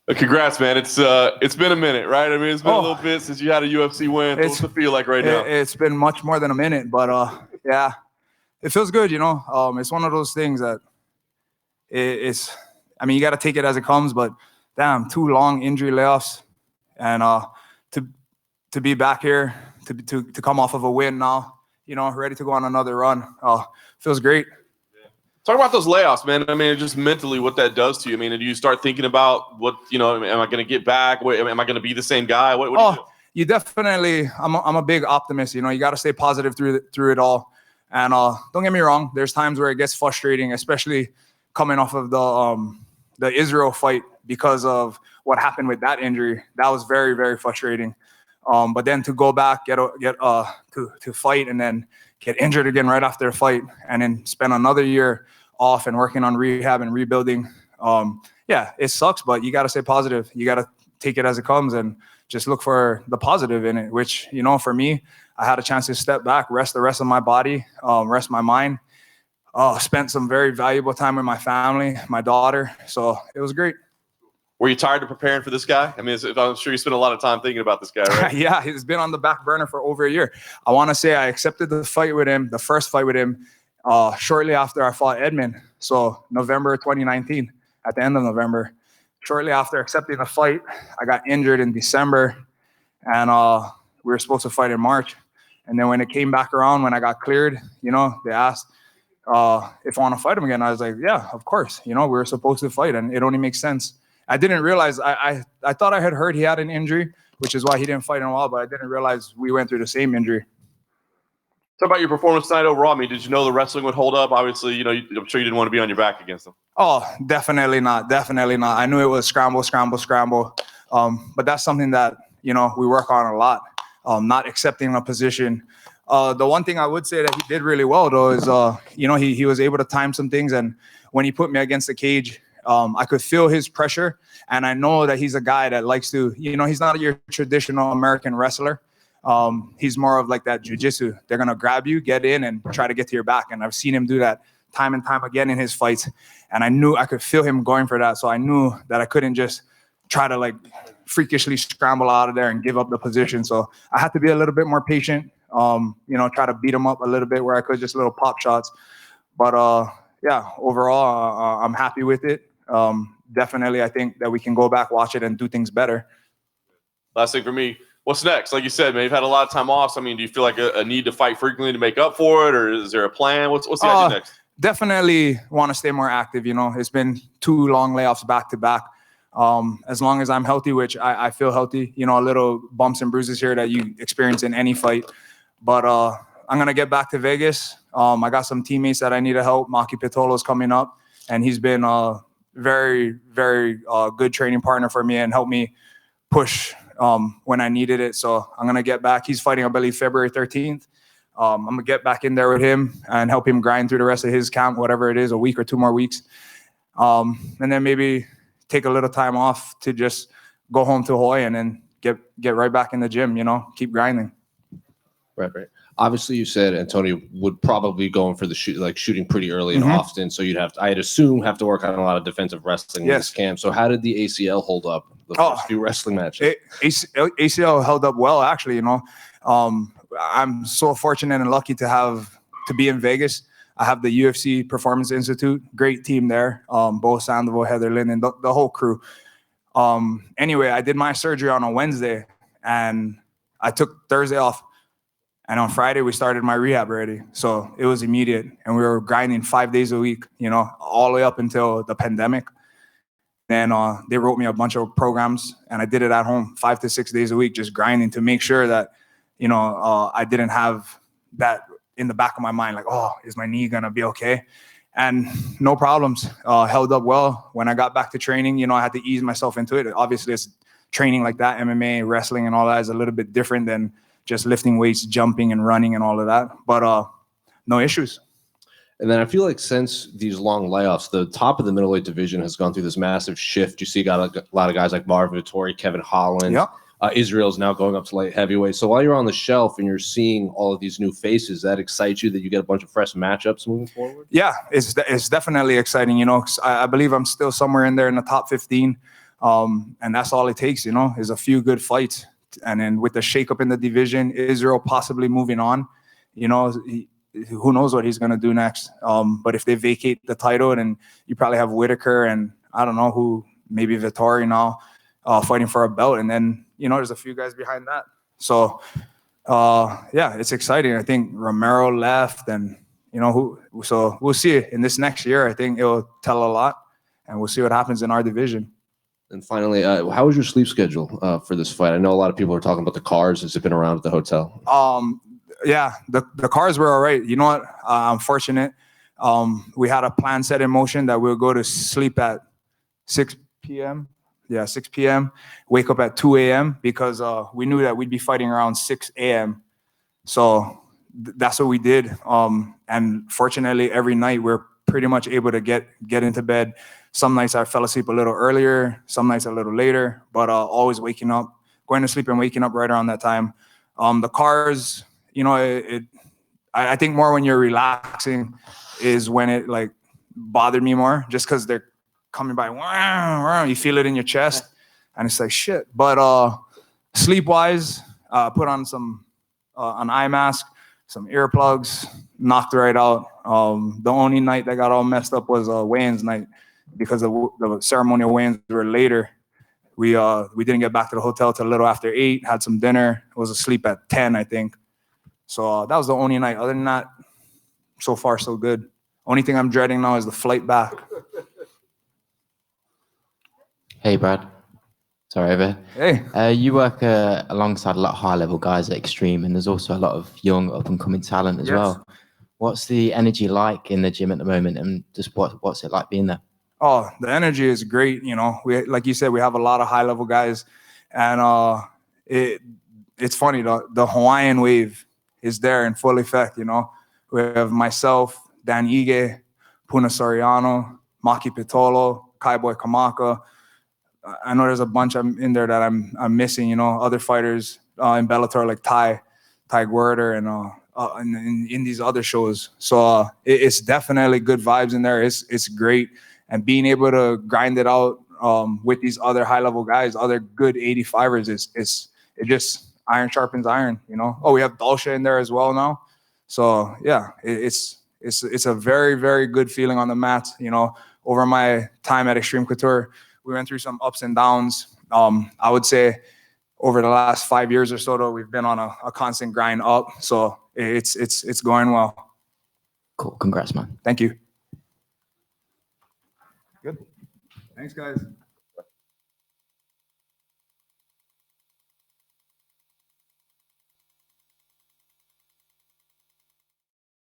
Congrats, man. It's been a minute, right? I mean, it's been a little bit since you had a UFC win. What's it feel like right now? It's been much more than a minute, but yeah, it feels good, you know. It's one of those things that I mean, you got to take it as it comes, but damn, 2 long injury layoffs, and to be back here, to come off of a win now, you know, ready to go on another run, feels great. Talk about those layoffs, man. I mean, just mentally what that does to you. I mean, do you start thinking about what, you know, am I going to get back? Am I going to be the same guy? What do you do? You definitely, I'm a big optimist, you know, you got to stay positive through it all. And don't get me wrong, there's times where it gets frustrating, especially coming off of the Israel fight because of what happened with that injury. That was very, very frustrating. But then to go back, to fight and then get injured again right after a fight, and then spend another year off and working on rehab and rebuilding. Yeah, it sucks, but you got to stay positive. You got to take it as it comes and just look for the positive in it, which, you know, for me, I had a chance to step back, rest the rest of my body, rest my mind, spent some very valuable time with my family, my daughter. So it was great. Were you tired of preparing for this guy? I mean, I'm sure you spent a lot of time thinking about this guy, right? Yeah, he's been on the back burner for over a year. I want to say I accepted the fight with him, the first fight with him, shortly after I fought Edmund. So November 2019, at the end of November. Shortly after accepting the fight, I got injured in December, and we were supposed to fight in March. And then when it came back around, when I got cleared, you know, they asked if I want to fight him again. I was like, yeah, of course. You know, we were supposed to fight, and it only makes sense. I didn't realize, I thought I had heard he had an injury, which is why he didn't fight in a while, but I didn't realize we went through the same injury. Talk about your performance tonight overall. I mean, did you know the wrestling would hold up? Obviously, you know, I'm sure you didn't want to be on your back against them. Oh, definitely not. Definitely not. I knew it was scramble. But that's something that, you know, we work on a lot, not accepting a position. The one thing I would say that he did really well, though, is, you know, he was able to time some things. And when he put me against the cage, I could feel his pressure. And I know that he's a guy that likes to, you know, he's not your traditional American wrestler. He's more of like that jiu-jitsu. They're going to grab you, get in, and try to get to your back. And I've seen him do that time and time again in his fights. And I knew I could feel him going for that. So I knew that I couldn't just try to like freakishly scramble out of there and give up the position. So I had to be a little bit more patient, you know, try to beat him up a little bit where I could, just little pop shots. But yeah, overall, I'm happy with it. Definitely, I think that we can go back, watch it, and do things better. Last thing for me, what's next? Like you said, man, you've had a lot of time off. So, I mean, do you feel like a need to fight frequently to make up for it, or is there a plan? What's the idea next? Definitely want to stay more active. You know, it's been 2 long layoffs back to back. As long as I'm healthy, which I feel healthy, you know, a little bumps and bruises here that you experience in any fight. But I'm going to get back to Vegas. I got some teammates that I need to help. Maki Pitolo's coming up, and he's been very, very good training partner for me and helped me push when I needed it. So I'm going to get back. He's fighting, I believe, February 13th. I'm going to get back in there with him and help him grind through the rest of his camp, whatever it is, a week or 2 more weeks. And then maybe take a little time off to just go home to Hawaii and then get right back in the gym, you know, keep grinding. Right. Obviously, you said Antonio would probably be going for the shooting pretty early and often. So I'd assume have to work on a lot of defensive wrestling in this camp. So how did the ACL hold up the first few wrestling matches? ACL held up well, actually. You know, I'm so fortunate and lucky to be in Vegas. I have the UFC Performance Institute, great team there. Bo Sandoval, Heather Linden, the whole crew. Anyway, I did my surgery on a Wednesday, and I took Thursday off. And on Friday, we started my rehab already. So it was immediate. And we were grinding 5 days a week, you know, all the way up until the pandemic. Then they wrote me a bunch of programs, and I did it at home 5 to 6 days a week, just grinding to make sure that, you know, I didn't have that in the back of my mind, like, oh, is my knee going to be okay? And no problems, held up well. When I got back to training, you know, I had to ease myself into it. Obviously, it's training like that, MMA, wrestling, and all that is a little bit different than just lifting weights, jumping and running and all of that. But no issues. And then I feel like since these long layoffs, the top of the middleweight division has gone through this massive shift. You see got a lot of guys like Marvin Vettori, Kevin Holland. Yep. Israel's now going up to light heavyweight. So while you're on the shelf and you're seeing all of these new faces, that excites you that you get a bunch of fresh matchups moving forward? Yeah, it's definitely exciting. You know, I believe I'm still somewhere in there in the top 15. And that's all it takes, you know, is a few good fights. And then with the shakeup in the division, Israel possibly moving on, you know, who knows what he's going to do next. But if they vacate the title, then you probably have Whitaker and I don't know who, maybe Vettori now, fighting for a belt. And then, you know, there's a few guys behind that. So, yeah, it's exciting. I think Romero left and, you know, so we'll see in this next year. I think it'll tell a lot and we'll see what happens in our division. And finally, how was your sleep schedule for this fight? I know a lot of people are talking about the cars. Has it been around at the hotel? Yeah, the cars were all right. You know what? I'm fortunate. We had a plan set in motion that we'll go to sleep at 6 p.m. Yeah, 6 p.m. Wake up at 2 a.m. because we knew that we'd be fighting around 6 a.m. So that's what we did. And fortunately, every night we're pretty much able to get into bed. Some nights I fell asleep a little earlier, some nights a little later, but always waking up, going to sleep and waking up right around that time. The cars, you know, I think more when you're relaxing is when it like bothered me more, just because they're coming by, you feel it in your chest, and it's like shit. But sleep wise, put on an eye mask, some earplugs, knocked right out. The only night that got all messed up was weigh-ins night because the ceremonial weigh-ins were later. We didn't get back to the hotel till a little after 8. Had some dinner. Was asleep at 10, I think. So that was the only night. Other than that, so far so good. Only thing I'm dreading now is the flight back. Hey, Brad. Sorry, over. Hey. You work alongside a lot of high-level guys at Extreme, and there's also a lot of young, up-and-coming talent as well. What's the energy like in the gym at the moment, and just what's it like being there? Oh, the energy is great. You know, we, like you said, we have a lot of high-level guys, and it's funny. The Hawaiian wave is there in full effect. You know, we have myself, Dan Ige, Puna Soriano, Maki Pitolo, Kaiboy Kamaka. I know there's a bunch in there that I'm missing. You know, other fighters in Bellator like Ty Guerder and in these other shows. So it's definitely good vibes in there. It's great, and being able to grind it out with these other high level guys, other good 85ers, it just iron sharpens iron. You know. Oh, we have Dalsha in there as well now. So yeah, it's a very, very good feeling on the mat. You know, over my time at Extreme Couture, we went through some ups and downs. I would say over the last 5 years or so, though, we've been on a constant grind up. So it's going well. Cool. Congrats, man. Thank you. Good. Thanks, guys.